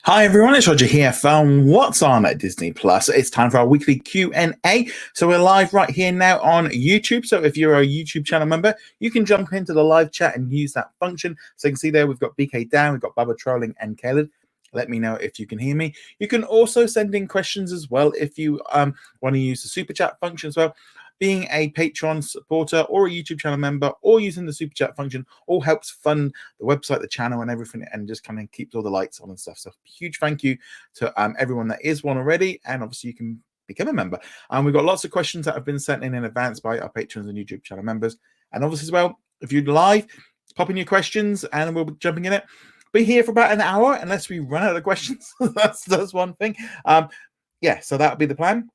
Hi everyone, it's Roger here from What's On at Disney Plus. It's time for our weekly Q&A. So we're live right here now on YouTube. So if you're a YouTube channel member, you can jump into the live chat and use that function. So you can see there we've got BK down, we've got Bubba trolling and Caleb. Let me know if you can hear me. You can also send in questions as well if you want to use the super chat function as well. Being a Patreon supporter or a YouTube channel member or using the super chat function all helps fund the website, the channel, and everything, and just kind of keeps all the lights on and stuff. So huge thank you to everyone that is one already, and obviously you can become a member. We've got lots of questions that have been sent in advance by our patrons and YouTube channel members, and obviously as well, if you'd live, pop in your questions and we'll be jumping in it. Be here for about an hour unless we run out of questions. that's one thing. Yeah, so that would be the plan.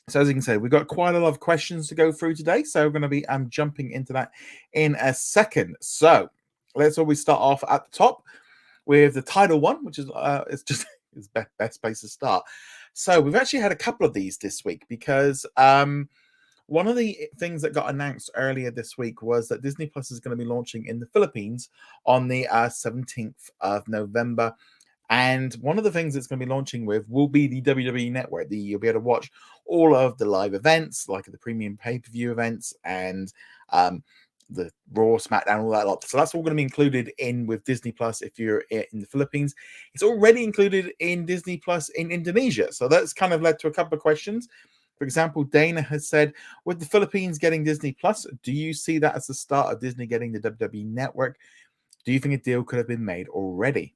So as you can see, we've got quite a lot of questions to go through today. So we're going to be jumping into that in a second. So let's always start off at the top with the title one, which is it's just it's best place to start. So we've actually had a couple of these this week because one of the things that got announced earlier this week was that Disney Plus is going to be launching in the Philippines on the 17th of November. And one of the things it's going to be launching with will be the WWE Network. You'll be able to watch all of the live events, like the premium pay-per-view events and the Raw, SmackDown, all that lot. So that's all going to be included in with Disney Plus if you're in the Philippines. It's already included in Disney Plus in Indonesia. So that's kind of led to a couple of questions. For example, Dana has said, with the Philippines getting Disney Plus, do you see that as the start of Disney getting the WWE Network? Do you think a deal could have been made already?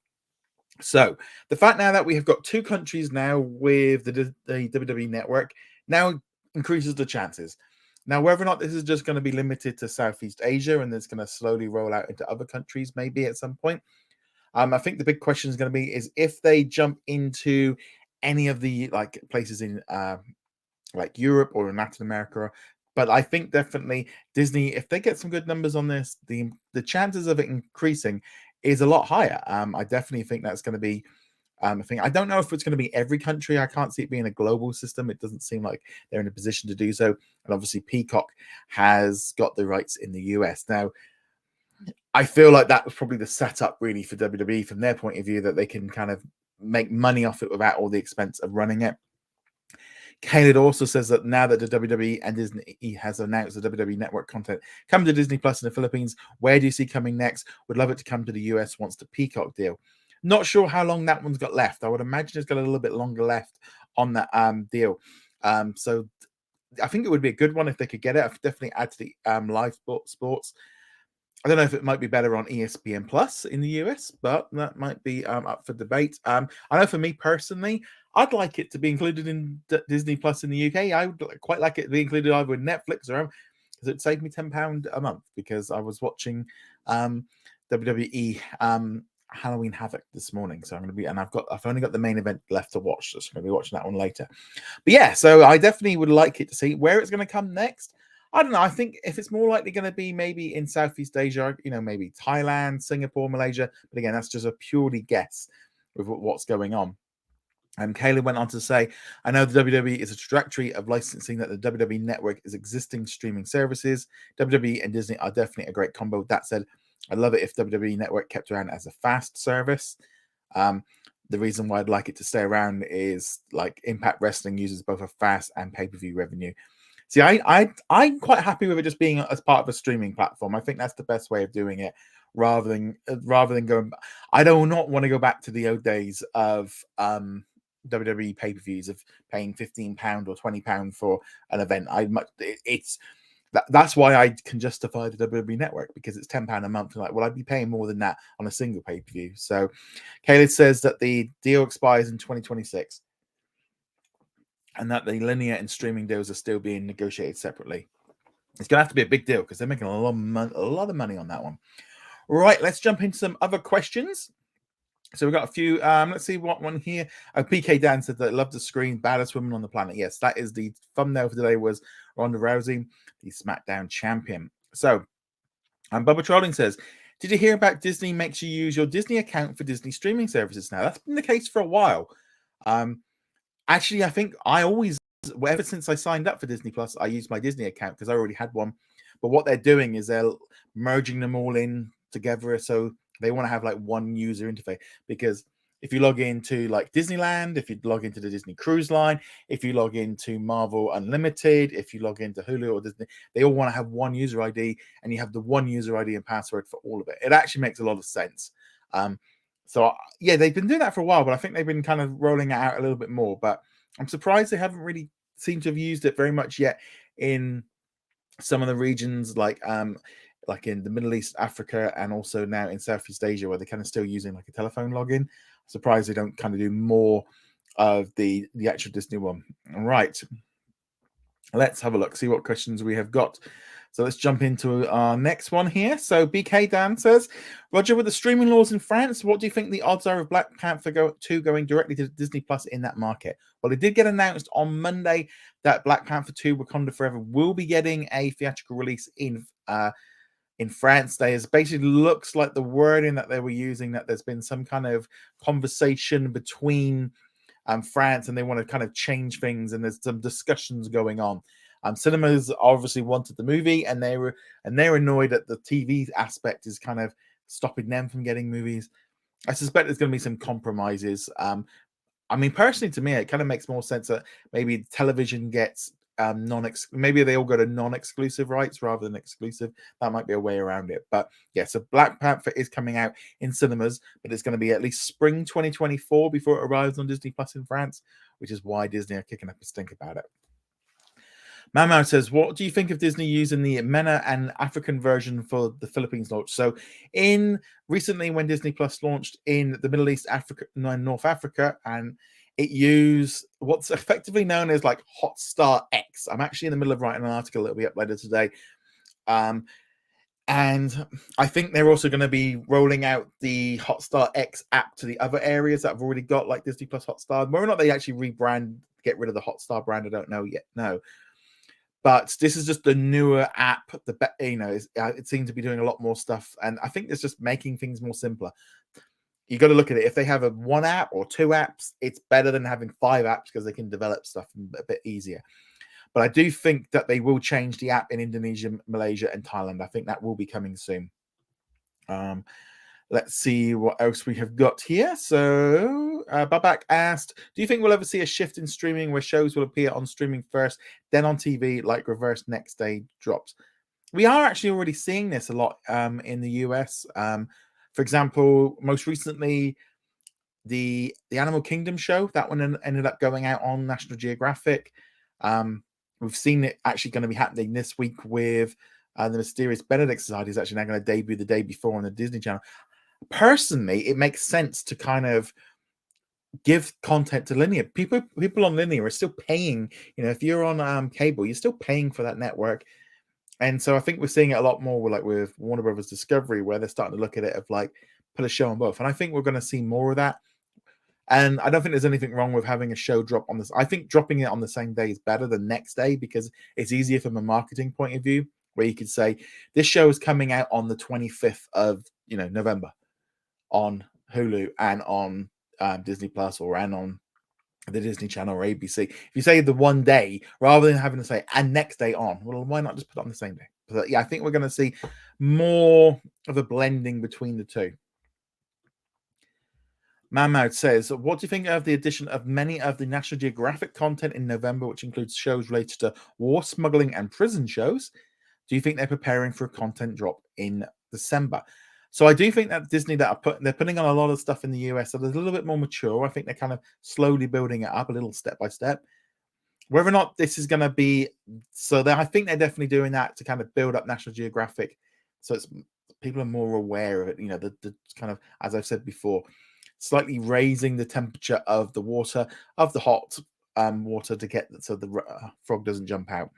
So the fact now that we have got two countries now with the WWE Network now increases the chances. Now, whether or not this is just going to be limited to Southeast Asia and it's going to slowly roll out into other countries, maybe at some point. I think the big question is going to be is if they jump into any of the like places in like Europe or in Latin America. But I think definitely Disney, if they get some good numbers on this, the chances of it increasing is a lot higher. I definitely think that's going to be a thing. I don't know if it's going to be every country. I can't see it being a global system. It doesn't seem like they're in a position to do so. And obviously, Peacock has got the rights in the US. Now, I feel like that was probably the setup really for WWE from their point of view, that they can kind of make money off it without all the expense of running it. Caleb also says that now that the WWE and Disney has announced the WWE Network content coming to Disney Plus in the Philippines, where do you see coming next? Would love it to come to the US once the Peacock deal. Not sure how long that one's got left. I would imagine it's got a little bit longer left on that deal. So I think it would be a good one if they could get it. I've definitely add to the live sports. I don't know if it might be better on ESPN Plus in the US, but that might be up for debate. I know for me personally, I'd like it to be included in Disney Plus in the UK. I would quite like it to be included either with Netflix or because it saved me £10 a month because I was watching WWE Halloween Havoc this morning. So I'm going to be, and I've only got the main event left to watch, so I'm going to be watching that one later. But yeah, so I definitely would like it to see where it's going to come next. I don't know. I think if it's more likely going to be maybe in Southeast Asia, maybe Thailand, Singapore, Malaysia. But again, that's just a purely guess with what's going on. And Caleb went on to say, I know the WWE is a trajectory of licensing that the WWE Network is existing streaming services. WWE and Disney are definitely a great combo. That said, I'd love it if WWE Network kept around as a fast service. The reason why I'd like it to stay around is like Impact Wrestling uses both a fast and pay-per-view revenue. See, I'm quite happy with it just being as part of a streaming platform. I think that's the best way of doing it, rather than going. I do not want to go back to the old days of WWE pay-per-views of paying £15 or £20 for an event. That's why I can justify the WWE Network, because it's £10 a month. Like, well, I'd be paying more than that on a single pay-per-view. So, Caleb says that the deal expires in 2026. And that the linear and streaming deals are still being negotiated separately. It's going to have to be a big deal because they're making a lot of money on that one. Right, let's jump into some other questions. So we've got a few. Let's see what one here. PK Dan said that love the screen, baddest woman on the planet. Yes, that is the thumbnail for today, was Ronda Rousey, the SmackDown champion. So, Bubba Trolling says, did you hear about Disney makes you use your Disney account for Disney streaming services now? That's been the case for a while. Actually, I think ever since I signed up for Disney Plus, I used my Disney account because I already had one. But what they're doing is they're merging them all in together. So they want to have like one user interface, because if you log into like Disneyland, if you log into the Disney Cruise Line, if you log into Marvel Unlimited, if you log into Hulu or Disney, they all want to have one user ID, and you have the one user ID and password for all of it. It actually makes a lot of sense. So yeah, they've been doing that for a while, but I think they've been kind of rolling it out a little bit more. But I'm surprised they haven't really seemed to have used it very much yet in some of the regions like in the Middle East, Africa, and also now in Southeast Asia, where they're kind of still using like a telephone login. I'm surprised they don't kind of do more of the actual Disney one. All right, let's have a look, see what questions we have got. So let's jump into our next one here. So BK Dan says, Roger, with the streaming laws in France, what do you think the odds are of Black Panther 2 going directly to Disney Plus in that market? Well, it did get announced on Monday that Black Panther 2 Wakanda Forever will be getting a theatrical release in France. There's basically looks like the wording that they were using, that there's been some kind of conversation between France, and they want to kind of change things, and there's some discussions going on. Cinemas obviously wanted the movie, and they're annoyed that the TV aspect is kind of stopping them from getting movies. I suspect there's going to be some compromises. I mean, personally, to me, it kind of makes more sense that maybe television gets maybe they all go to non-exclusive rights rather than exclusive. That might be a way around it. But yeah, so Black Panther is coming out in cinemas, but it's going to be at least spring 2024 before it arrives on Disney Plus in France, which is why Disney are kicking up a stink about it. Mamau says, what do you think of Disney using the MENA and African version for the Philippines launch? So recently when Disney Plus launched in the Middle East, Africa, North Africa, and it used what's effectively known as like Hotstar X. I'm actually in the middle of writing an article that will be uploaded today. And I think they're also going to be rolling out the Hotstar X app to the other areas that have already got like Disney Plus Hotstar. Whether or not they actually get rid of the Hotstar brand, I don't know yet. No. But this is just the newer app. It seems to be doing a lot more stuff, and I think it's just making things more simpler. You got to look at it. If they have one app or two apps, it's better than having 5 apps because they can develop stuff a bit easier. But I do think that they will change the app in Indonesia, Malaysia, and Thailand. I think that will be coming soon. Let's see what else we have got here. So Babak asked, do you think we'll ever see a shift in streaming where shows will appear on streaming first, then on TV, like reverse next day drops? We are actually already seeing this a lot in the US. For example, most recently, the Animal Kingdom show, that one ended up going out on National Geographic. We've seen it actually going to be happening this week with the Mysterious Benedict Society is actually now going to debut the day before on the Disney Channel. Personally, it makes sense to kind of give content to linear. People on linear are still paying. If you're on cable, you're still paying for that network. And so I think we're seeing it a lot more with Warner Brothers Discovery, where they're starting to look at it of like put a show on both. And I think we're going to see more of that. And I don't think there's anything wrong with having a show drop on this. I think dropping it on the same day is better than next day because it's easier from a marketing point of view, where you could say this show is coming out on the 25th of November on Hulu and on Disney Plus and on the Disney Channel or ABC. If you say the one day rather than having to say and next day on, well, why not just put it on the same day? But yeah, I think we're going to see more of a blending between the two. Mahmoud says, what do you think of the addition of many of the National Geographic content in November, which includes shows related to war, smuggling, and prison shows? Do you think they're preparing for a content drop in December? So I do think that Disney they're putting on a lot of stuff in the US that is a little bit more mature. I think they're kind of slowly building it up a little step by step. Whether or not this is going to be I think they're definitely doing that to kind of build up National Geographic, so it's people are more aware of it. The kind of, as I've said before, slightly raising the temperature of the water, of the hot water, to get so the frog doesn't jump out.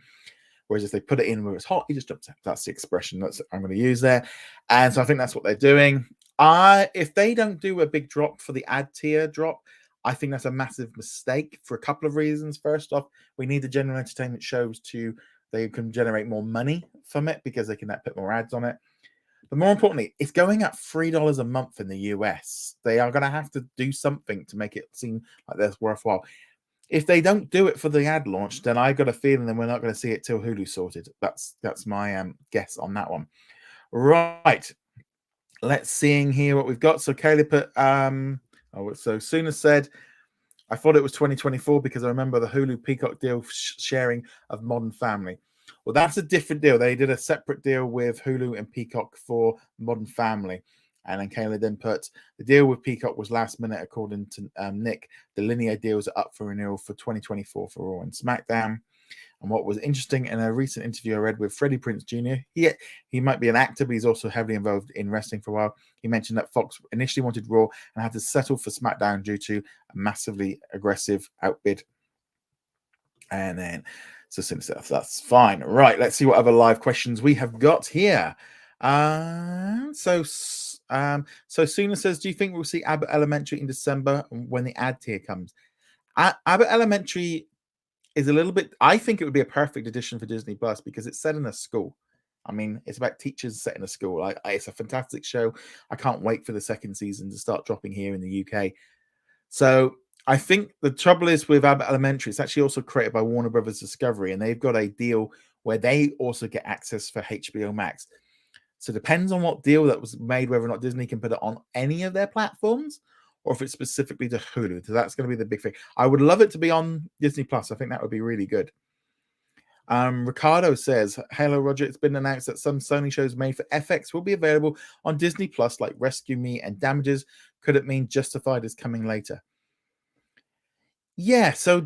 Whereas if they put it in where it's hot, he just jumps out. That's the expression that I'm going to use there. And so I think that's what they're doing. If they don't do a big drop for the ad tier drop, I think that's a massive mistake for a couple of reasons. First off, we need the general entertainment shows they can generate more money from it because they can put more ads on it. But more importantly, it's going at $3 a month in the US. They are going to have to do something to make it seem like that's worthwhile. If they don't do it for the ad launch, then I got a feeling that we're not going to see it till Hulu sorted. That's my guess on that one. Right. Let's see here what we've got. So Kayla put, Oh, so Sooner said, I thought it was 2024 because I remember the Hulu Peacock deal sharing of Modern Family. Well, that's a different deal. They did a separate deal with Hulu and Peacock for Modern Family. And then Kayla then put, the deal with Peacock was last minute, according to Nick. The linear deals are up for renewal for 2024 for Raw and SmackDown. And what was interesting in a recent interview I read with Freddie Prinze Jr., he might be an actor, but he's also heavily involved in wrestling for a while. He mentioned that Fox initially wanted Raw and had to settle for SmackDown due to a massively aggressive outbid. And then, so since that's fine. Right, let's see what other live questions we have got here. So Suna says, do you think we'll see Abbott Elementary in December when the ad tier comes? Abbott Elementary is a little bit, I think it would be a perfect addition for Disney Plus because it's set in a school. I mean, it's about teachers set in a school. It's a fantastic show. I can't wait for the second season to start dropping here in the UK. So I think the trouble is with Abbott Elementary, it's actually also created by Warner Brothers Discovery, and they've got a deal where they also get access for HBO Max. So it depends on what deal that was made, whether or not Disney can put it on any of their platforms, or if it's specifically to Hulu. So that's going to be the big thing. I would love it to be on Disney Plus. I think that would be really good. Ricardo says, hello, Roger. It's been announced that some Sony shows made for FX will be available on Disney Plus, like Rescue Me and Damages. Could it mean Justified is coming later? Yeah, so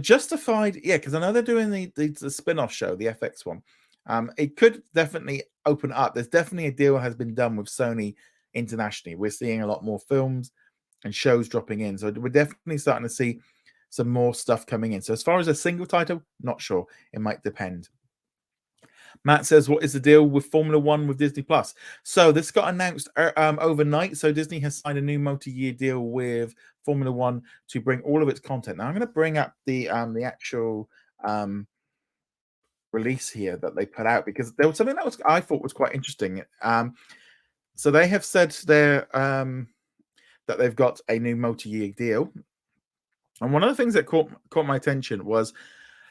Justified, yeah, because I know they're doing the spin-off show, the FX one. It could definitely open up. There's definitely a deal has been done with Sony internationally. We're seeing a lot more films and shows dropping in. So we're definitely starting to see some more stuff coming in. So as far as a single title, not sure. It might depend. Matt says, what is the deal with Formula One with Disney Plus? So this got announced overnight. So Disney has signed a new multi-year deal with Formula One to bring all of its content. Now I'm going to bring up the actual release here that they put out because there was something that I thought was quite interesting. So they have said that they've got a new multi-year deal. And one of the things that caught my attention was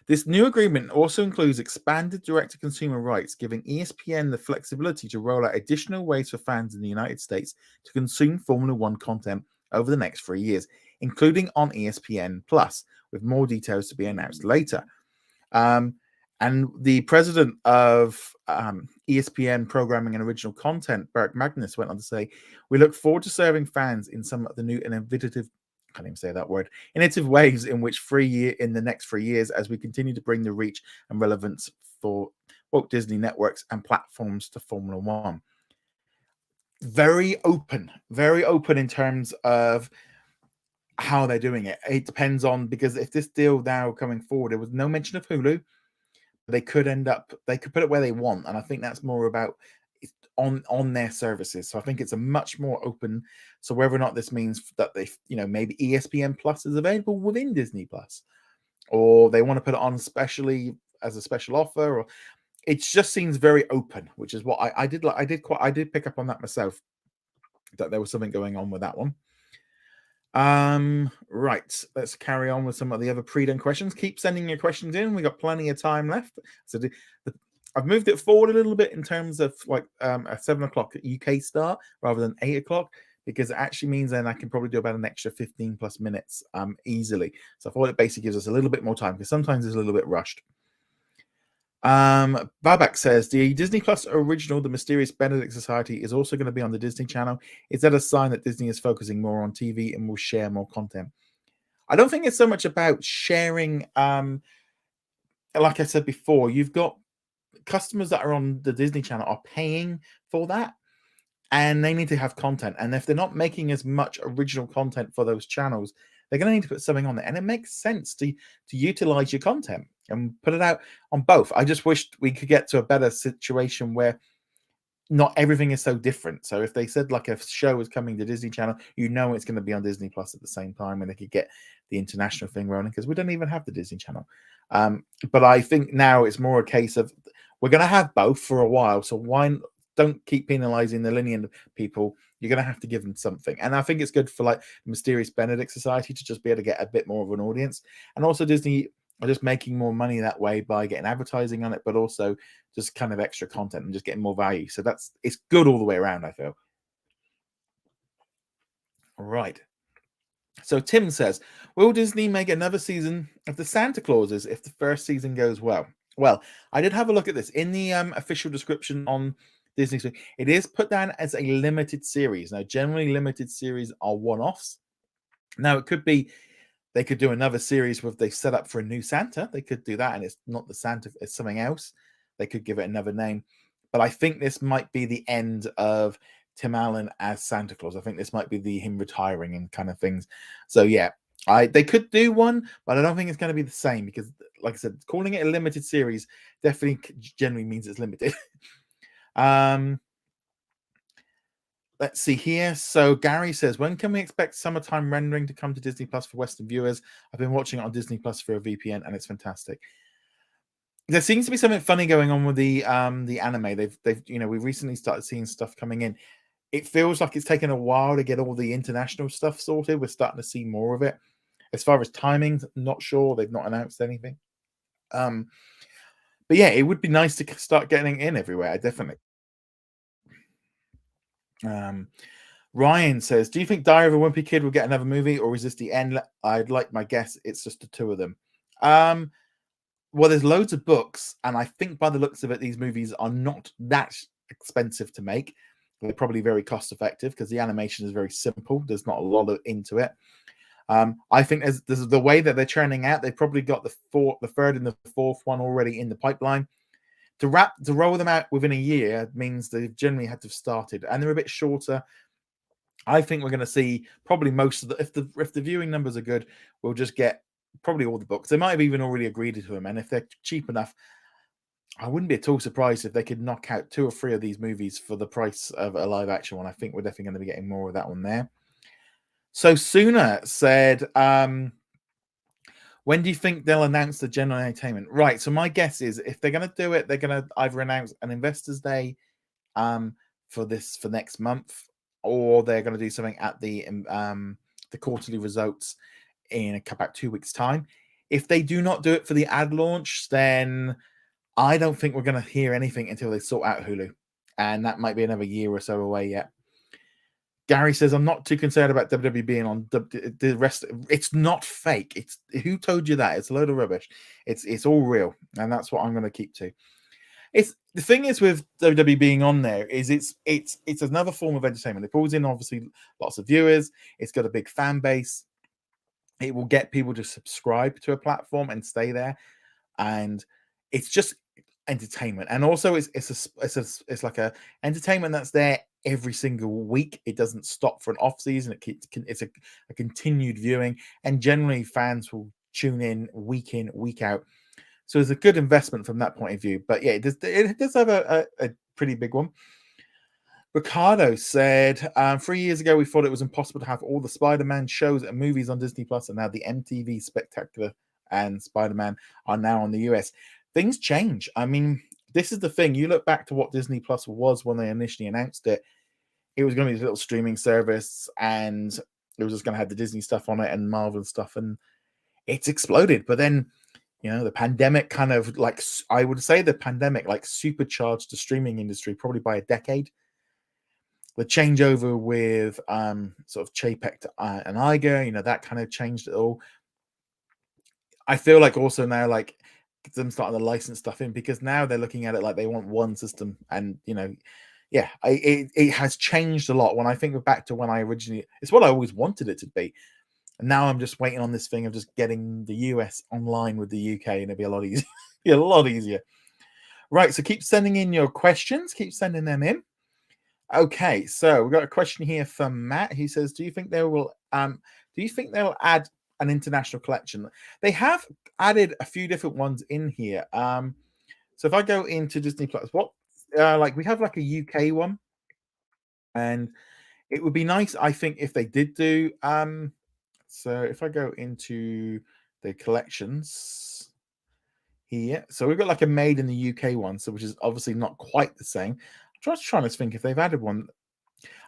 this new agreement also includes expanded direct-to-consumer rights, giving ESPN the flexibility to roll out additional ways for fans in the United States to consume Formula One content over the next 3 years, including on ESPN Plus, with more details to be announced later. And the president of ESPN Programming and Original Content, Beric Magnus, went on to say, we look forward to serving fans in some of the new and innovative, I can't even say that word, innovative ways in the next 3 years as we continue to bring the reach and relevance for Walt Disney networks and platforms to Formula One. Very open in terms of how they're doing it. It depends on, because if this deal now coming forward, there was no mention of Hulu, they could put it where they want, and I think that's more about on their services. So I think it's a much more open. So whether or not this means that they, maybe ESPN Plus is available within Disney Plus, or they want to put it on specially as a special offer, or it just seems very open, which is what I did like. I did pick up on that myself, that there was something going on with that one. Right, let's carry on with some of the other pre-done questions. Keep sending your questions in. We got plenty of time left. So I've moved it forward a little bit in terms of like a 7 o'clock UK start rather than 8 o'clock, because it actually means then I can probably do about an extra 15 plus minutes easily. So I thought it basically gives us a little bit more time, because sometimes it's a little bit rushed. Babak says, the Disney Plus original, The Mysterious Benedict Society, is also going to be on the Disney Channel. Is that a sign that Disney is focusing more on TV and will share more content? I don't think it's so much about sharing. Like I said before, you've got customers that are on the Disney Channel are paying for that, and they need to have content. And if they're not making as much original content for those channels, they're going to need to put something on there. And it makes sense to utilize your content and put it out on both. I just wished we could get to a better situation where not everything is so different. So if they said like a show is coming to Disney Channel, it's going to be on Disney Plus at the same time, and they could get the international thing rolling, because we don't even have the Disney Channel. But I think now it's more a case of we're going to have both for a while. So why don't keep penalizing the linear people? You're going to have to give them something. And I think it's good for like Mysterious Benedict Society to just be able to get a bit more of an audience. And also Disney are just making more money that way by getting advertising on it, but also just kind of extra content and just getting more value. So it's good all the way around, I feel. Right. So Tim says, will Disney make another season of the Santa Clauses if the first season goes well? Well, I did have a look at this in the official description on Disney's. It is put down as a limited series. Now, generally, limited series are one-offs. Now, it could be they could do another series where they set up for a new Santa. They could do that, and it's not the Santa, it's something else. They could give it another name. But I think this might be the end of Tim Allen as Santa Claus. I think this might be him retiring and kind of things. So yeah, they could do one, but I don't think it's going to be the same because, like I said, calling it a limited series definitely generally means it's limited. Let's see here. So Gary says, when can we expect summertime rendering to come to Disney Plus for Western viewers? I've been watching it on Disney Plus for a VPN, and it's fantastic. There seems to be something funny going on with the anime. They've we've recently started seeing stuff coming in. It feels like it's taken a while to get all the international stuff sorted. We're starting to see more of it. As far as timing, not sure. They've not announced anything. But yeah, it would be nice to start getting in everywhere. Definitely. Ryan says, do you think Diary of a Wimpy Kid will get another movie, or is this the end? I'd like my guess it's just the two of them. Well, there's loads of books, and I think by the looks of it, these movies are not that expensive to make. They're probably very cost effective because the animation is very simple. There's not a lot into it. I think there's the way that they're churning out. They've probably got the third and the fourth one already in the pipeline. To roll them out within a year means they've generally had to have started, and they're a bit shorter. I think we're going to see probably most of the if the viewing numbers are good, we'll just get probably all the books. They might have even already agreed to them, and if they're cheap enough, I wouldn't be at all surprised if they could knock out 2 or 3 of these movies for the price of a live action one. I think we're definitely going to be getting more of that one there. So Sooner said, when do you think they'll announce the general entertainment? Right. So my guess is if they're going to do it, they're going to either announce an Investors Day for next month, or they're going to do something at the quarterly results in about 2 weeks' time. If they do not do it for the ad launch, then I don't think we're going to hear anything until they sort out Hulu, and that might be another year or so away yet. Gary says, I'm not too concerned about WWE being on the rest. It's not fake. It's who told you that? It's a load of rubbish. It's all real, and that's what I'm going to keep to. It's the thing is with WWE being on there is it's another form of entertainment. It pulls in obviously lots of viewers. It's got a big fan base. It will get people to subscribe to a platform and stay there, and it's just entertainment. And also it's like a entertainment that's there every single week. It doesn't stop for an off season. It's a continued viewing, and generally fans will tune in, week out. So it's a good investment from that point of view. But yeah, it does have a pretty big one. Ricardo said, 3 years ago, we thought it was impossible to have all the Spider-Man shows and movies on Disney Plus, and now the MTV Spectacular and Spider-Man are now on the US. Things change. I mean, this is the thing. You look back to what Disney Plus was when they initially announced it. It was going to be this little streaming service, and it was just going to have the Disney stuff on it and Marvel stuff, and it's exploded. But then, the pandemic kind of I would say the pandemic supercharged the streaming industry probably by a decade. The changeover with sort of Chapek to and Iger, that kind of changed it all. I feel like also now them starting to license stuff in, because now they're looking at it like they want one system, and it has changed a lot. When I think back to when I originally, it's what I always wanted it to be, and now I'm just waiting on this thing of just getting the US online with the UK, and it'll be a lot easier. Be a lot easier. Right, so keep sending in your questions. Keep sending them in. Okay, so we've got a question here from Matt. He says, do you think they'll add an international collection? They have added a few different ones in here. So if I go into Disney Plus, we have like a UK one, and it would be nice, I think, if they did do so if I go into the collections here, so we've got like a made in the UK one, so which is obviously not quite the same. I'm just trying to think if they've added one.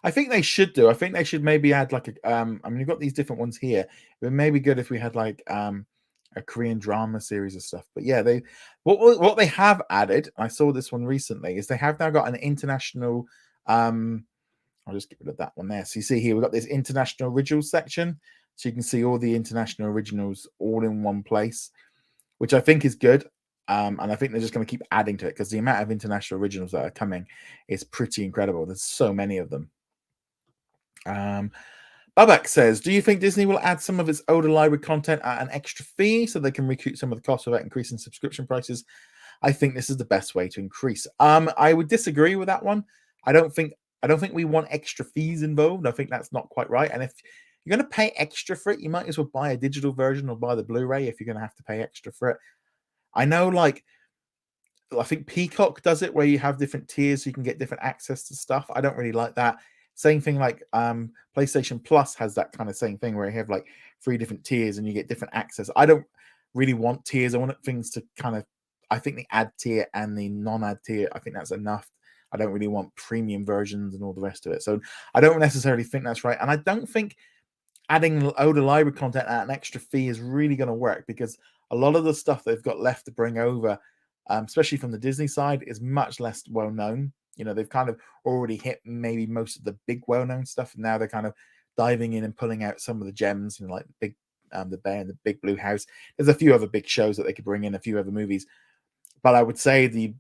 I think they should do. I think they should maybe add like a. I mean, you've got these different ones here. It would maybe good if we had like a Korean drama series of stuff. But yeah, what they have added. I saw this one recently. Is they have now got an international I'll just get rid of that one there. So you see here, we've got this international originals section. So you can see all the international originals all in one place, which I think is good. And I think they're just going to keep adding to it because the amount of international originals that are coming is pretty incredible. There's so many of them. Babak says, do you think Disney will add some of its older library content at an extra fee so they can recoup some of the cost without increasing subscription prices? I think this is the best way to increase. I would disagree with that one. I don't think we want extra fees involved. I think that's not quite right. And if you're going to pay extra for it, you might as well buy a digital version or buy the Blu-ray if you're going to have to pay extra for it. I know, like, I think Peacock does it where you have different tiers so you can get different access to stuff. I don't really like that. Same thing like PlayStation Plus has that kind of same thing where you have like 3 different tiers and you get different access. I don't really want tiers. I want things to kind of, I think the ad tier and the non-ad tier, I think that's enough. I don't really want premium versions and all the rest of it. So I don't necessarily think that's right. And I don't think adding older library content at an extra fee is really going to work because a lot of the stuff they've got left to bring over, especially from the Disney side, is much less well known. You know, they've kind of already hit maybe most of the big well known stuff, and now they're kind of diving in and pulling out some of the gems, you know, like Big the Bear and the Big Blue House. There's a few other big shows that they could bring in, a few other movies. But I would say the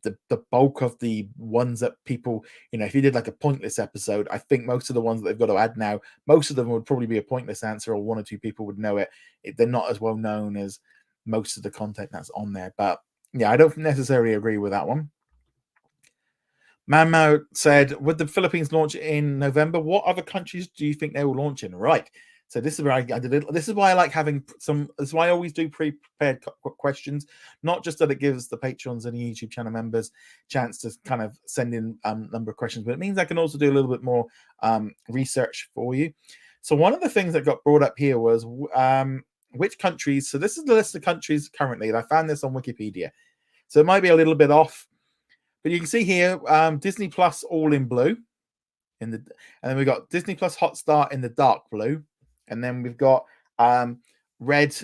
bulk of the ones that people, you know, if you did like a pointless episode, I think most of the ones that they've got to add now, most of them would probably be a pointless answer, or 1 or 2 people would know it. They're not as well known as most of the content that's on there. But yeah, I don't necessarily agree with that one. Manmo said, would the Philippines launch in November? What other countries do you think they will launch in? Right. So this is where I did it. This is why I like having some. This is why I always do pre-prepared questions. Not just that it gives the patrons and the YouTube channel members chance to kind of send in a number of questions, but it means I can also do a little bit more research for you. So one of the things that got brought up here was which countries. So this is the list of countries currently, and I found this on Wikipedia. So it might be a little bit off, but you can see here Disney Plus all in blue, and then we've got Disney Plus Hotstar in the dark blue. And then we've got red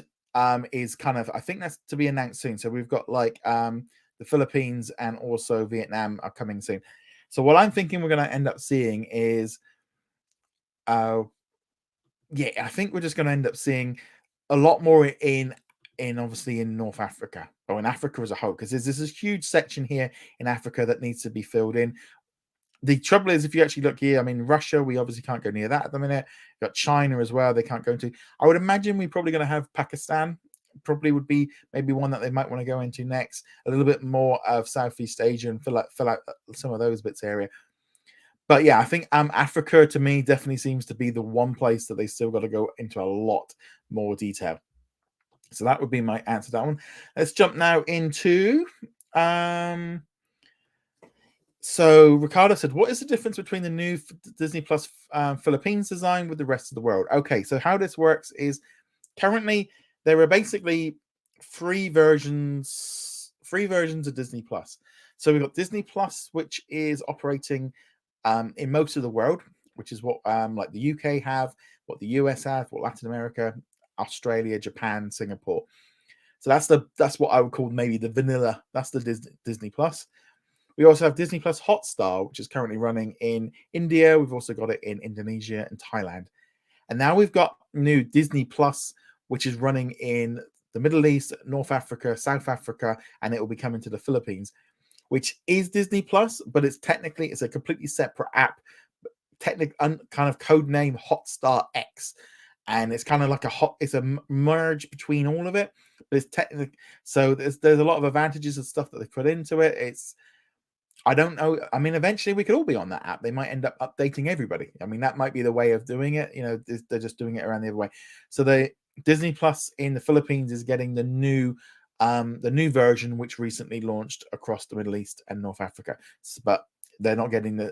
is kind of, I think that's to be announced soon. So we've got like the Philippines and also Vietnam are coming soon. So what I'm thinking we're going to end up seeing is, I think we're just going to end up seeing a lot more in obviously in North Africa or in Africa as a whole, because there's this huge section here in Africa that needs to be filled in. The trouble is, if you actually look here, I mean, Russia, we obviously can't go near that at the minute. We've got China as well, they can't go into. I would imagine we're probably going to have Pakistan, probably would be maybe one that they might want to go into next. A little bit more of Southeast Asia and fill out some of those bits area. But yeah, I think Africa to me definitely seems to be the one place that they still got to go into a lot more detail. So that would be my answer to that one. Let's jump now into so Ricardo said, what is the difference between the new Disney Plus Philippines design with the rest of the world? Okay, so how this works is currently there are basically 3 versions of Disney Plus. So we've got Disney Plus, which is operating in most of the world, which is what like the UK have, what the US have, what Latin America, Australia, Japan, Singapore. So that's what I would call maybe the vanilla. That's the Disney Plus. We also have Disney Plus Hotstar, which is currently running in India. We've also got it in Indonesia and Thailand. And now we've got new Disney Plus, which is running in the Middle East, North Africa, South Africa, and it will be coming to the Philippines, which is Disney Plus, but it's a completely separate app, kind of code name Hotstar X. And it's kind of like it's a merge between all of it, but it's technically, so there's a lot of advantages and stuff that they put into it. I don't know. I mean, eventually we could all be on that app. They might end up updating everybody. I mean, that might be the way of doing it. You know, they're just doing it around the other way. So the Disney Plus in the Philippines is getting the new version, which recently launched across the Middle East and North Africa. But they're not getting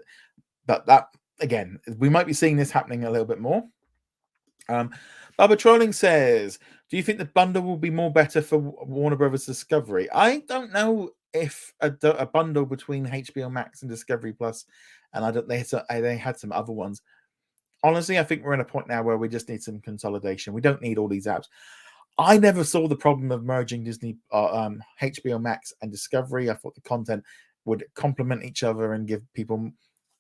but that, again, we might be seeing this happening a little bit more. Baba Trolling says, do you think the bundle will be more better for Warner Brothers Discovery? I don't know if a bundle between HBO Max and Discovery Plus, and they had some other ones. Honestly, I think we're in a point now where we just need some consolidation. We don't need all these apps. I never saw the problem of merging HBO Max and Discovery. I thought the content would complement each other and give people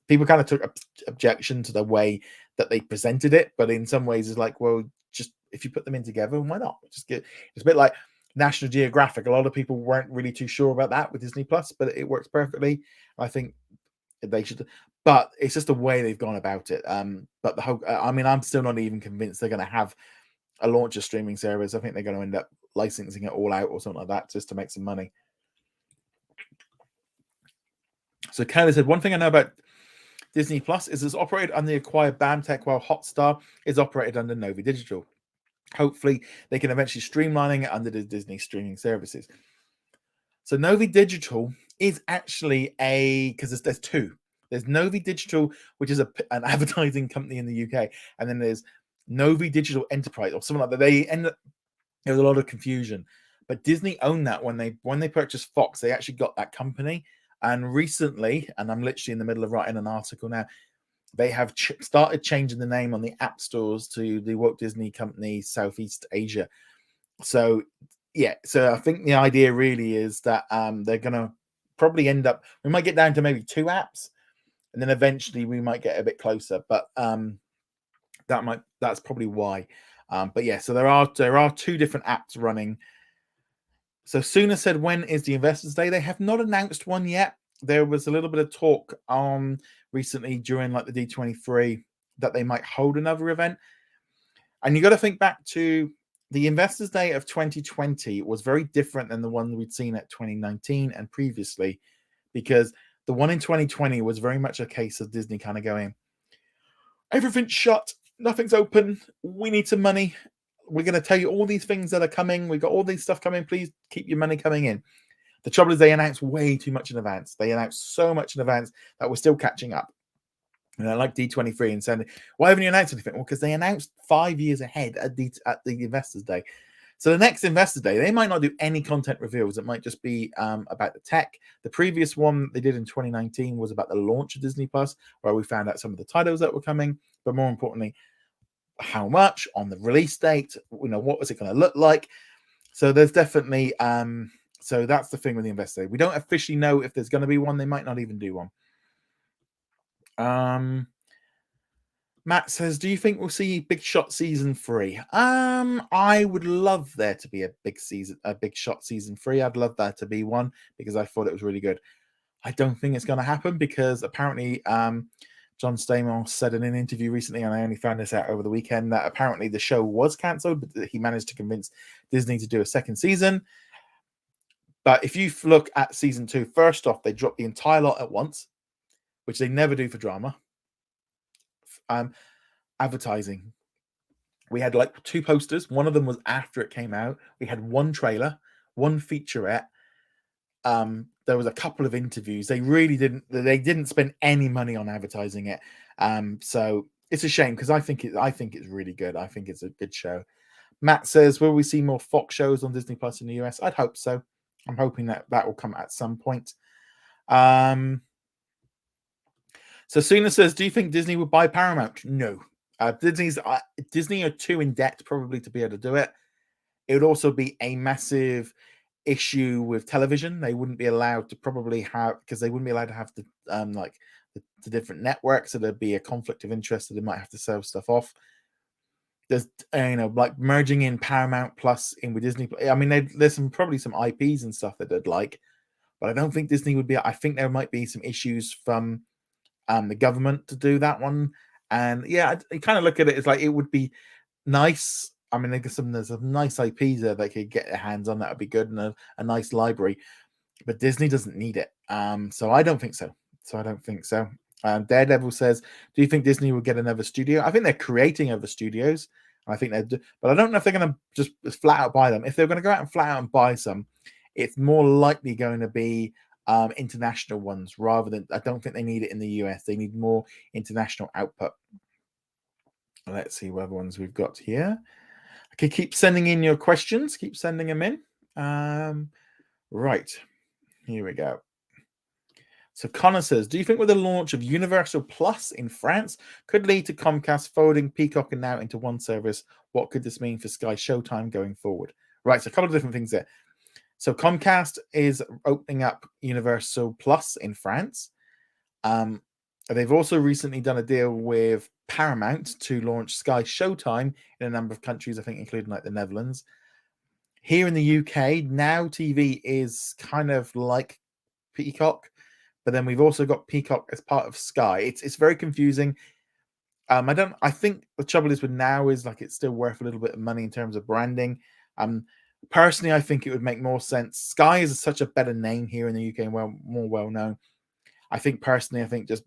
people kind of took objection to the way that they presented it, but in some ways it's like, well, just if you put them in together, why not? Just get it's a bit like National Geographic. A lot of people weren't really too sure about that with Disney Plus, but it works perfectly. I think they should, but it's just the way they've gone about it. But the whole, I mean, I'm still not even convinced they're going to have a launch of streaming service. I think they're going to end up licensing it all out or something like that just to make some money. So Kelly said, one thing I know about Disney Plus is it's operated under the acquired BAMTech, while Hotstar is operated under Novi Digital. Hopefully, they can eventually streamlining it under the Disney streaming services. So Novi Digital is actually because there's two. There's Novi Digital, which is an advertising company in the UK, and then there's Novi Digital Enterprise or something like that. They end up, there was a lot of confusion, but Disney owned that when they purchased Fox. They actually got that company, and recently, and I'm literally in the middle of writing an article now, they have started changing the name on the app stores to the Walt Disney Company Southeast Asia. So yeah, so I think the idea really is that they're gonna probably end up, we might get down to maybe 2 apps, and then eventually we might get a bit closer, but that's probably why. But yeah, so there are 2 different apps running. So Sooner said, when is the Investors Day? They have not announced one yet. There was a little bit of talk recently during like the D23 that they might hold another event. And you got to think back to the Investors Day of 2020 was very different than the one we'd seen at 2019 and previously, because the one in 2020 was very much a case of Disney kind of going, everything's shut, nothing's open, we need some money. We're going to tell you all these things that are coming. We've got all these stuff coming. Please keep your money coming in. The trouble is they announced way too much in advance. They announced so much in advance that we're still catching up. And I like D23 and saying, why haven't you announced anything? Well, because they announced 5 years ahead at the Investors Day. So the next Investors Day, they might not do any content reveals. It might just be about the tech. The previous one they did in 2019 was about the launch of Disney Plus, where we found out some of the titles that were coming, but more importantly, how much on the release date, what was it going to look like. So there's definitely so that's the thing with the Investor Day. We don't officially know if there's going to be one. They might not even do one. Matt says, do you think we'll see Big Shot season 3? I would love there to be a Big Shot season 3. I'd love that to be one because I thought it was really good. I don't think it's going to happen because apparently John Stamos said in an interview recently, and I only found this out over the weekend, that apparently the show was cancelled, but that he managed to convince Disney to do a second season. But if you look at season 2, first off, they dropped the entire lot at once, which they never do for drama. Advertising. We had like 2 posters. One of them was after it came out. We had 1 trailer, 1 featurette. There was a couple of interviews. They didn't spend any money on advertising it. So it's a shame because I think it's really good. I think it's a good show. Matt says, will we see more Fox shows on Disney Plus in the US? I'd hope so. I'm hoping that will come at some point. So Suna says, do you think Disney would buy Paramount? No. Disney are too in debt probably to be able to do it. It would also be a massive issue with television. They wouldn't be allowed to probably have, because they wouldn't be allowed to have the different networks. So there'd be a conflict of interest. So they might have to sell stuff off. There's like merging in Paramount Plus in with Disney. I mean, there's probably some IPs and stuff that they'd like, but I don't think Disney would be. I think there might be some issues from the government to do that one. And yeah, I kind of look at it as like it would be nice. I mean, there's some nice IPs there they could get their hands on. That would be good, and a nice library. But Disney doesn't need it. So I don't think so. Daredevil says, do you think Disney will get another studio? I think they're creating other studios. I think they're, but I don't know if they're going to just flat out buy them. If they're going to go out and flat out and buy some, it's more likely going to be international ones rather than. I don't think they need it in the US. They need more international output. Let's see what other ones we've got here. Okay, keep sending in your questions. Keep sending them in. Right, here we go. So Connor says, do you think with the launch of Universal Plus in France could lead to Comcast folding Peacock and Now into one service? What could this mean for Sky Showtime going forward? Right, so a couple of different things there. So Comcast is opening up Universal Plus in France. They've also recently done a deal with Paramount to launch Sky Showtime in a number of countries, I think, including like the Netherlands. Here in the UK, Now TV is kind of like Peacock, but then we've also got Peacock as part of Sky. It's very confusing. I think the trouble is with Now is like it's still worth a little bit of money in terms of branding. Personally, I think it would make more sense. Sky is such a better name here in the UK and more well known. I think just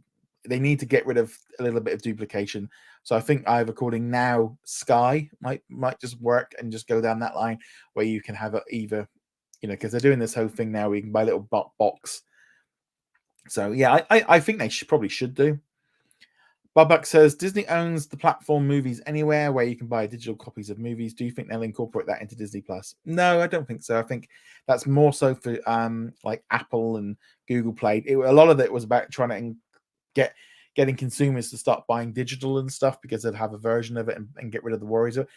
they need to get rid of a little bit of duplication. So I think either calling Now Sky might just work and just go down that line where you can have either, because they're doing this whole thing now where you can buy a little box. So yeah, I think they probably should do. Bubbuck says Disney owns the platform Movies Anywhere, where you can buy digital copies of movies. Do you think they'll incorporate that into Disney Plus? No, I don't think so. I think that's more so for like Apple and Google Play. A lot of it was about trying to getting consumers to start buying digital and stuff because they'd have a version of it and get rid of the worries of it.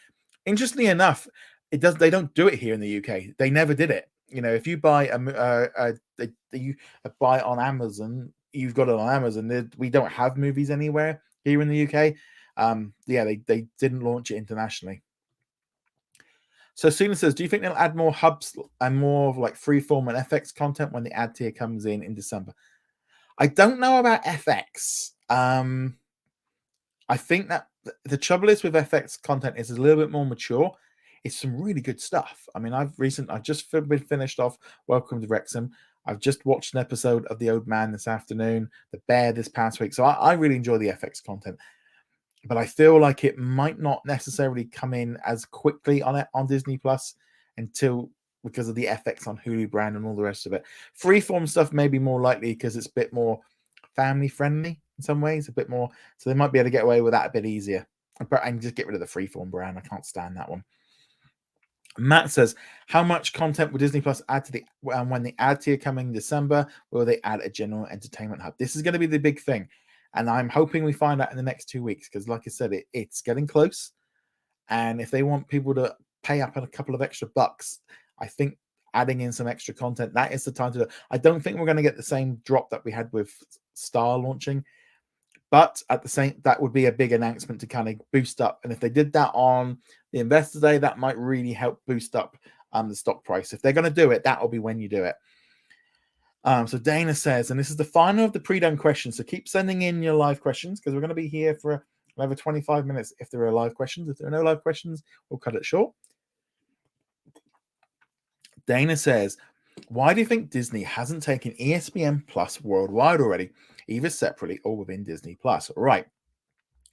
Interestingly enough, they don't do it here in the UK. They never did it. If you buy you buy on Amazon, you've got it on Amazon. We don't have Movies Anywhere here in the UK. They didn't launch it internationally. So Suna says, do you think they'll add more hubs and more of like freeform and FX content when the ad tier comes in December? I don't know about FX. I think that the trouble is with FX content is a little bit more mature. It's some really good stuff. I mean, I've just been finished off Welcome to Wrexham. I've just watched an episode of The Old Man this afternoon, The Bear this past week. So I really enjoy the FX content. But I feel like it might not necessarily come in as quickly on Disney Plus because of the FX on Hulu brand and all the rest of it. Freeform stuff may be more likely because it's a bit more family friendly in some ways, a bit more. So they might be able to get away with that a bit easier. And just get rid of the Freeform brand. I can't stand that one. Matt says, how much content will Disney Plus add to when the ad tier coming in December? Will they add a general entertainment hub? This is going to be the big thing. And I'm hoping we find out in the next 2 weeks because, like I said, it's getting close. And if they want people to pay up a couple of extra bucks, I think adding in some extra content, that is the time to do it. I don't think we're going to get the same drop that we had with Star launching. But at the same, that would be a big announcement to kind of boost up. And if they did that on the Investor Day, that might really help boost up the stock price. If they're going to do it, that will be when you do it. So Dana says, and this is the final of the pre-done questions. So keep sending in your live questions because we're going to be here for another 25 minutes if there are live questions. If there are no live questions, we'll cut it short. Dana says, why do you think Disney hasn't taken ESPN Plus worldwide already, either separately or within Disney Plus? Right.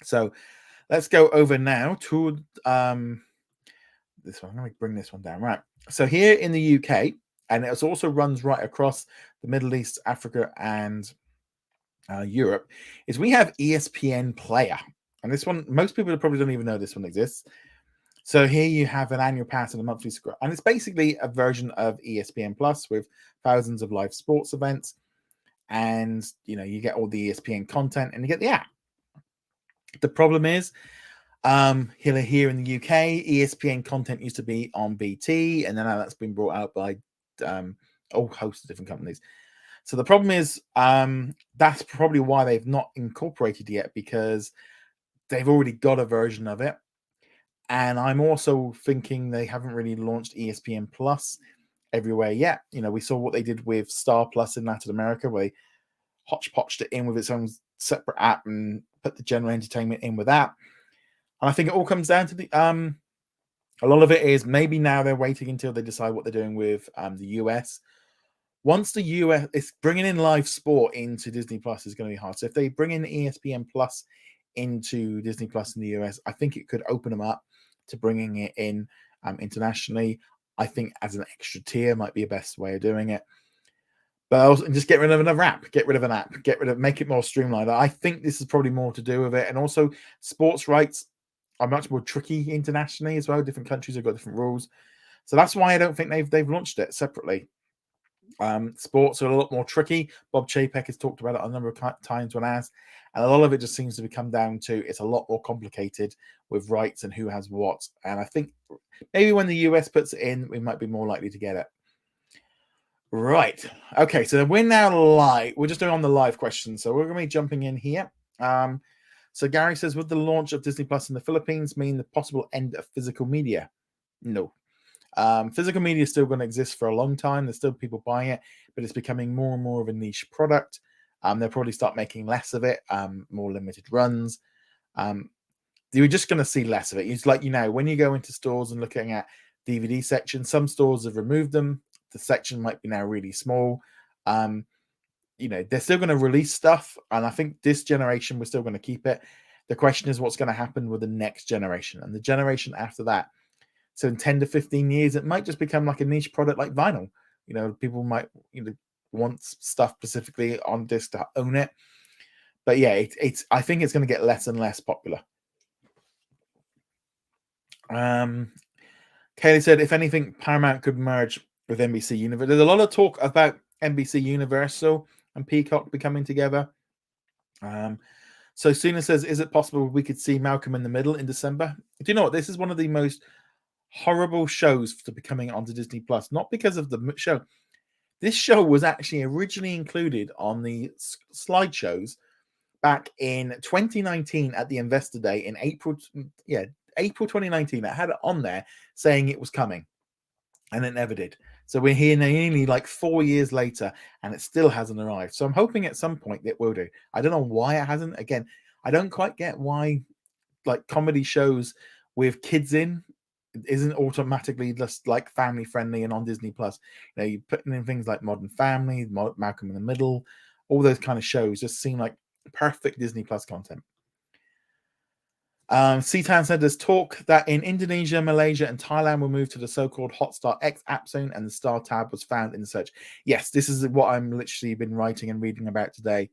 So let's go over now to this one. I'm going to bring this one down. Right. So here in the UK, and it also runs right across the Middle East, Africa, and Europe, is we have ESPN Player. And this one, most people probably don't even know this one exists. So here you have an annual pass and a monthly subscription, and it's basically a version of ESPN Plus with thousands of live sports events, and you get all the ESPN content and you get the app. The problem is, here in the UK, ESPN content used to be on BT, and then now that's been brought out by a whole host of different companies. So the problem is, that's probably why they've not incorporated yet, because they've already got a version of it. And I'm also thinking they haven't really launched ESPN Plus everywhere yet. We saw what they did with Star Plus in Latin America, where they hodgepodged it in with its own separate app and put the general entertainment in with that. And I think it all comes down to a lot of it is maybe now they're waiting until they decide what they're doing with the US. Once the US is bringing in live sport into Disney Plus is going to be hard. So if they bring in ESPN Plus into Disney Plus in the US, I think it could open them up to bringing it in internationally. I think as an extra tier might be the best way of doing it. But also, just get rid of another app, make it more streamlined. I think this is probably more to do with it. And also sports rights are much more tricky internationally as well. Different countries have got different rules. So that's why I don't think they've launched it separately. Sports are a lot more tricky. Bob Chapek has talked about it a number of times when asked, and a lot of it just seems to come down to it's a lot more complicated with rights and who has what. And I think maybe when the US puts it in, we might be more likely to get it. Right. Okay, so we're now live. We're just doing on the live questions. So we're going to be jumping in here. So Gary says, would the launch of Disney Plus in the Philippines mean the possible end of physical media? No. Physical media is still going to exist for a long time. There's still people buying it, but it's becoming more and more of a niche product. They'll probably start making less of it, more limited runs. You're just going to see less of it. It's like, when you go into stores and looking at DVD sections, some stores have removed them. The section might be now really small. They're still going to release stuff, and I think this generation we're still going to keep it. The question is what's going to happen with the next generation and the generation after that. So in 10 to 15 years, it might just become like a niche product like vinyl. People might want stuff specifically on disc to own it. But yeah, I think it's going to get less and less popular. Kaylee said, if anything, Paramount could merge with NBC Universal. There's a lot of talk about NBC Universal and Peacock becoming together. So Suna says, is it possible we could see Malcolm in the Middle in December? Do you know what? This is one of the most horrible shows to be coming onto Disney Plus, not because of the show. This show was actually originally included on the slideshows back in 2019 at the Investor Day in April 2019. I had it on there saying it was coming, and it never did. So we're here nearly like 4 years later, and it still hasn't arrived. So I'm hoping at some point it will do. I don't know why it hasn't. Again, I don't quite get why like comedy shows with kids in isn't automatically just like family friendly and on Disney Plus. You're putting in things like Modern Family, Malcolm in the Middle, all those kind of shows just seem like perfect Disney Plus content. Seatan said there's talk that in Indonesia, Malaysia, and Thailand will move to the so-called Hotstar X app soon, and the Star tab was found in the search. Yes, this is what I'm literally been writing and reading about today.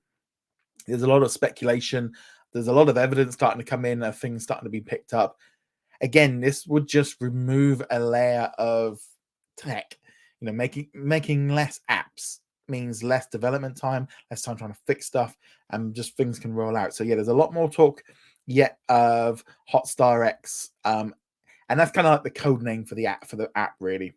There's a lot of speculation. There's a lot of evidence starting to come in of things starting to be picked up. Again, this would just remove a layer of tech. Making less apps means less development time, less time trying to fix stuff, and just things can roll out. So yeah, there's a lot more talk yet of Hotstar X, and that's kind of like the code name for the app, really.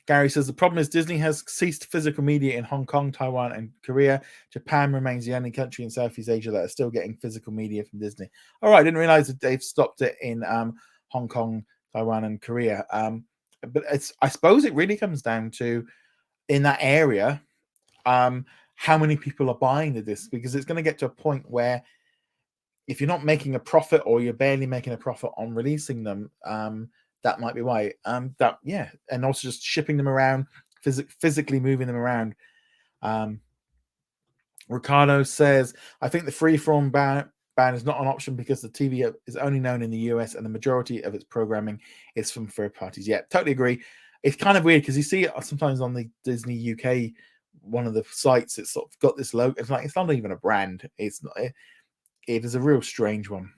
Gary says the problem is Disney has ceased physical media in Hong Kong, Taiwan, and Korea. Japan remains the only country in Southeast Asia that are still getting physical media from Disney. All right, I didn't realize that they've stopped it in Hong Kong, Taiwan, and Korea. But I suppose it really comes down to, in that area, how many people are buying the disc, because it's going to get to a point where if you're not making a profit or you're barely making a profit on releasing them, that might be why. And also just shipping them around, physically moving them around. Ricardo says, I think the freeform ban is not an option because the TV is only known in the US and the majority of its programming is from third parties. Yeah, totally agree. It's kind of weird because you see it sometimes on the Disney UK, one of the sites, it's sort of got this logo. It's like, it's not even a brand. It's not. It is a real strange one.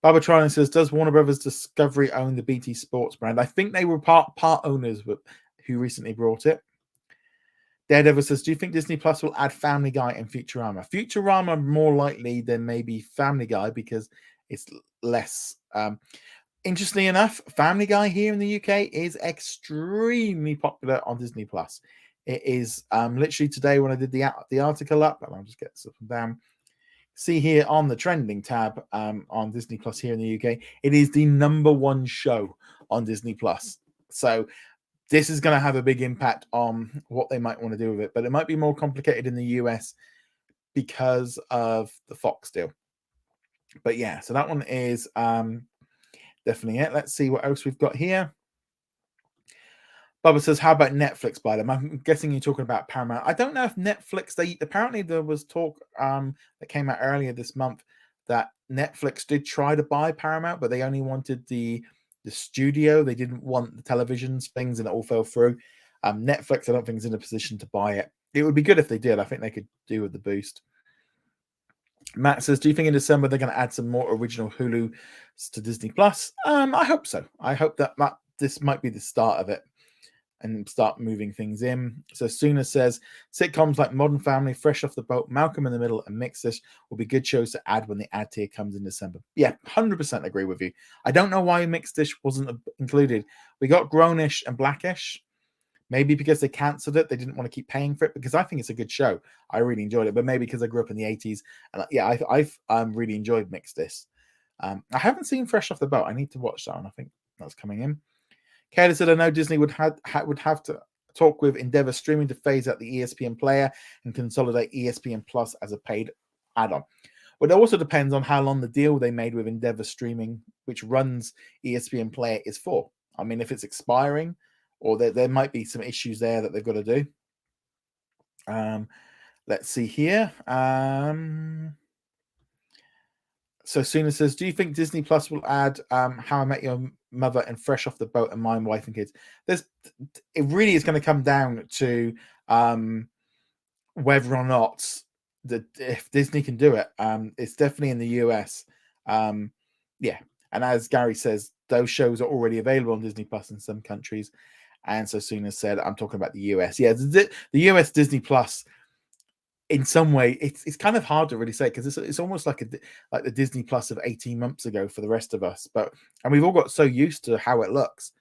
Babatron says, does Warner Brothers Discovery own the BT Sports brand? I think they were part owners who recently brought it. Daredevil says, do you think Disney Plus will add Family Guy and Futurama? Futurama more likely than maybe Family Guy because it's less. Interestingly enough, Family Guy here in the UK is extremely popular on Disney Plus. It is literally today when I did the article up, and I'll just get this up and down. See here on the trending tab on Disney Plus here in the UK, it is the #1 show on Disney Plus. So this is going to have a big impact on what they might want to do with it, but it might be more complicated in the US because of the Fox deal. But yeah, so that one is definitely it. Let's see what else we've got here. Bubba says, how about Netflix buy them? I'm guessing you're talking about Paramount. I don't know if Netflix, apparently there was talk that came out earlier this month that Netflix did try to buy Paramount, but they only wanted the studio. They didn't want the televisions, things, and it all fell through. Netflix, I don't think, is in a position to buy it. It would be good if they did. I think they could do with the boost. Matt says, do you think in December they're going to add some more original Hulu to Disney Plus? I hope so. I hope that this might be the start of it and start moving things in. So Suna says, sitcoms like Modern Family, Fresh Off the Boat, Malcolm in the Middle, and Mixed-ish will be good shows to add when the ad tier comes in December. Yeah, 100% agree with you. I don't know why Mixed-ish wasn't included. We got Grownish and Blackish, Maybe because they cancelled it, they didn't want to keep paying for it, because I think it's a good show. I really enjoyed it, but maybe because I grew up in the 80s. And yeah, I've really enjoyed Mixed This. I haven't seen Fresh Off the Boat. I need to watch that one. I think that's coming in. Kayla said, I know Disney would have to talk with Endeavor Streaming to phase out the ESPN player and consolidate ESPN Plus as a paid add-on. But it also depends on how long the deal they made with Endeavor Streaming, which runs ESPN Player, is for. I mean, if it's expiring, or there might be some issues there that they've got to do. Let's see here. So Suna says, do you think Disney Plus will add How I Met Your Mother and Fresh Off the Boat and My Wife and Kids? It really is going to come down to whether or not if Disney can do it. It's definitely in the US. Yeah. And as Gary says, those shows are already available on Disney Plus in some countries. And so Suna said, I'm talking about the US. Yeah, the US Disney Plus, in some way, it's kind of hard to really say, because it's almost like the Disney Plus of 18 months ago for the rest of us. And we've all got so used to how it looks.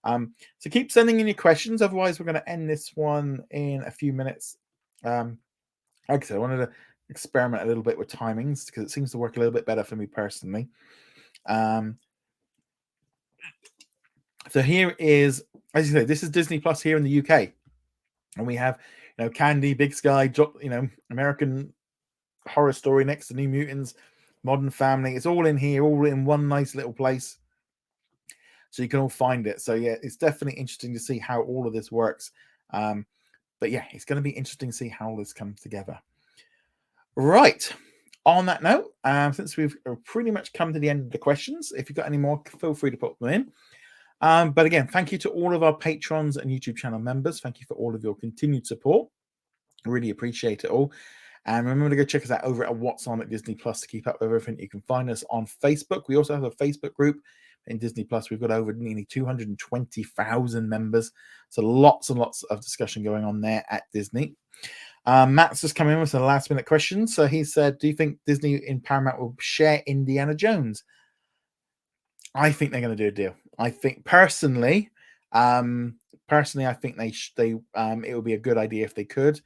So keep sending in your questions. Otherwise, we're going to end this one in a few minutes. Like I said, I wanted to experiment a little bit with timings because it seems to work a little bit better for me personally. So here is, as you say, this is Disney Plus here in the UK, and we have, Candy, Big Sky, American Horror Story next to New Mutants, Modern Family. It's all in here, all in one nice little place, so you can all find it. So yeah, it's definitely interesting to see how all of this works. But yeah, it's going to be interesting to see how this comes together. Right. On that note, since we've pretty much come to the end of the questions, if you've got any more, feel free to put them in. But again, thank you to all of our patrons and YouTube channel members. Thank you for all of your continued support. I really appreciate it all. And remember to go check us out over at What's On at Disney Plus to keep up with everything. You can find us on Facebook. We also have a Facebook group in Disney Plus. We've got over nearly 220,000 members. So lots and lots of discussion going on there at Disney. Matt's just come in with some last minute questions. So he said, do you think Disney in Paramount will share Indiana Jones? I think they're going to do a deal. I think personally, I think it would be a good idea if they could,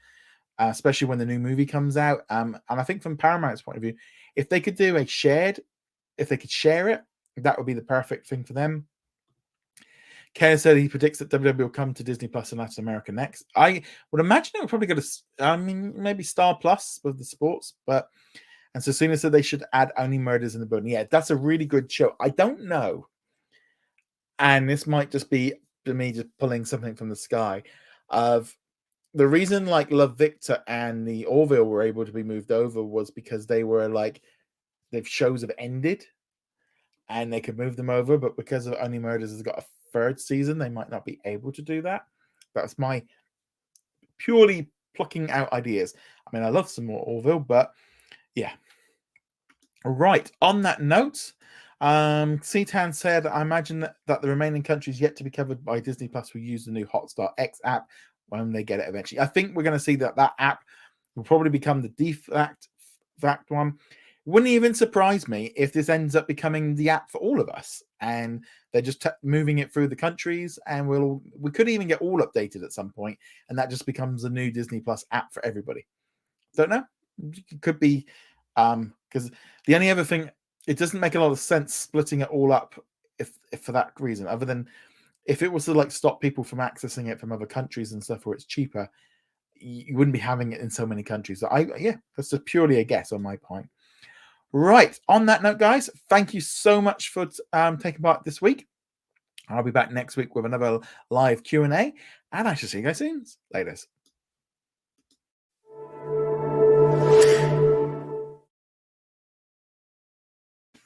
especially when the new movie comes out. And I think from Paramount's point of view, if they could do if they could share it, that would be the perfect thing for them. Kay said he predicts that WWE will come to Disney Plus in Latin America next. I would imagine it would probably go to, maybe Star Plus with the sports, and so Suna said they should add Only Murders in the Building. Yeah, that's a really good show. I don't know, and this might just be me just pulling something from the sky, of the reason like Love Victor and the Orville were able to be moved over was because they were like, the shows have ended and they could move them over, but because of Only Murders has got a third season, they might not be able to do that. That's my purely plucking out ideas. I mean, I love some more Orville, but yeah. Right. On that note, Seatan said, I imagine that the remaining countries yet to be covered by Disney Plus will use the new Hotstar X app when they get it eventually. I think we're going to see that app will probably become the default one. Wouldn't even surprise me if this ends up becoming the app for all of us, and they're just moving it through the countries, and we could even get all updated at some point, and that just becomes a new Disney Plus app for everybody. Don't know. It could be, because the only other thing, it doesn't make a lot of sense splitting it all up if for that reason, other than if it was to like stop people from accessing it from other countries and stuff where it's cheaper, you wouldn't be having it in so many countries. So that's just purely a guess on my point. Right. On that note, guys, thank you so much for taking part this week. I'll be back next week with another live Q&A, and I shall see you guys soon. Laters.